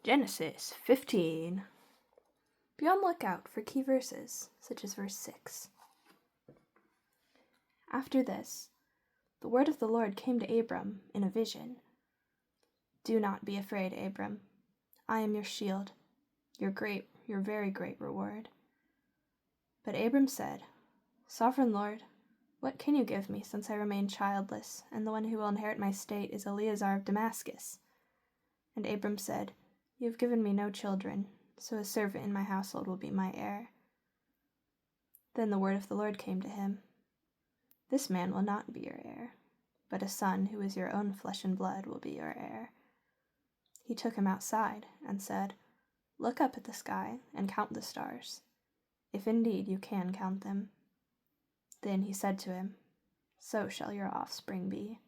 Genesis 15. Be on the lookout for key verses, such as verse 6. After this, the word of the Lord came to Abram in a vision. Do not be afraid, Abram. I am your shield, your very great reward. But Abram said, Sovereign Lord, what can you give me, since I remain childless, and the one who will inherit my state is Eleazar of Damascus? And Abram said, You have given me no children, so a servant in my household will be my heir. Then the word of the Lord came to him. This man will not be your heir, but a son who is your own flesh and blood will be your heir. He took him outside and said, Look up at the sky and count the stars, if indeed you can count them. Then he said to him, So shall your offspring be.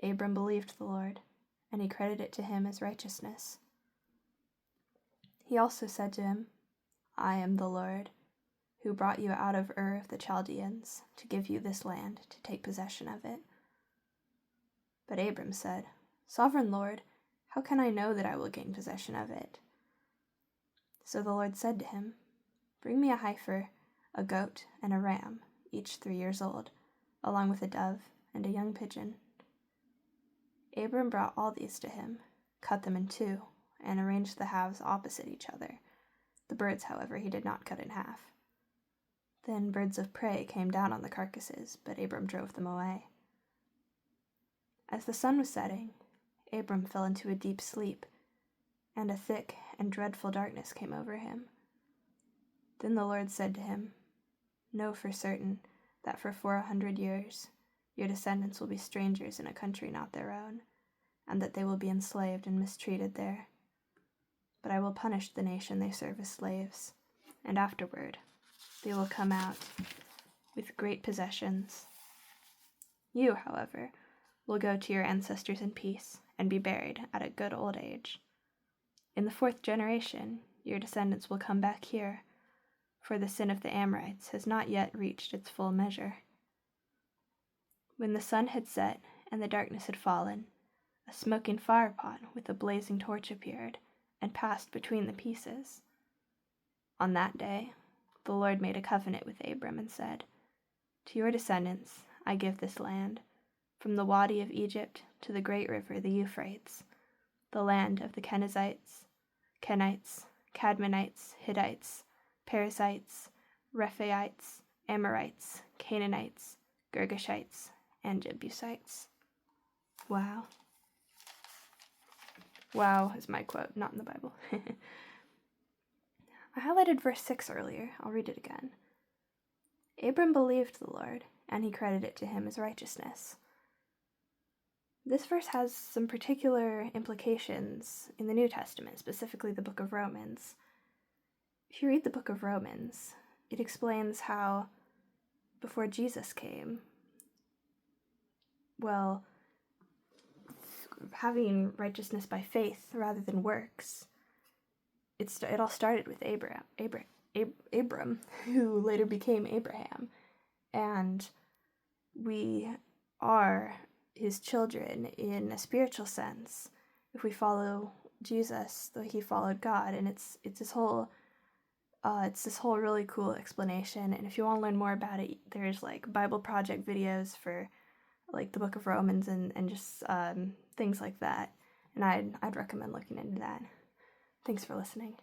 Abram believed the Lord, and he credited it to him as righteousness. He also said to him, I am the Lord, who brought you out of Ur of the Chaldeans to give you this land to take possession of it. But Abram said, Sovereign Lord, how can I know that I will gain possession of it? So the Lord said to him, Bring me a heifer, a goat, and a ram, each 3 years old, along with a dove and a young pigeon. Abram brought all these to him, cut them in two, and arranged the halves opposite each other. The birds, however, he did not cut in half. Then birds of prey came down on the carcasses, but Abram drove them away. As the sun was setting, Abram fell into a deep sleep, and a thick and dreadful darkness came over him. Then the Lord said to him, Know for certain that for 400 years your descendants will be strangers in a country not their own, and that they will be enslaved and mistreated there. But I will punish the nation they serve as slaves, and afterward they will come out with great possessions. You, however, will go to your ancestors in peace and be buried at a good old age. In the 4th generation, your descendants will come back here, for the sin of the Amorites has not yet reached its full measure. When the sun had set and the darkness had fallen, a smoking firepot with a blazing torch appeared and passed between the pieces. On that day, the Lord made a covenant with Abram and said, To your descendants I give this land, from the Wadi of Egypt to the great river, the Euphrates, the land of the Kenizzites, Kenites, Cadmonites, Hittites, Perizzites, Rephaites, Amorites, Canaanites, Girgashites, and Jebusites. Wow. Wow is my quote, not in the Bible. I highlighted verse 6 earlier. I'll read it again. Abram believed the Lord, and he credited it to him as righteousness. This verse has some particular implications in the New Testament, specifically the book of Romans. If you read the book of Romans, it explains how before Jesus came, well, having righteousness by faith rather than works, it all started with Abram, who later became Abraham, and we are his children in a spiritual sense if we follow Jesus the way he followed God. And it's this whole really cool explanation. And if you want to learn more about it, there's like Bible Project videos for like the book of Romans and just things like that, and I'd recommend looking into that. Thanks for listening.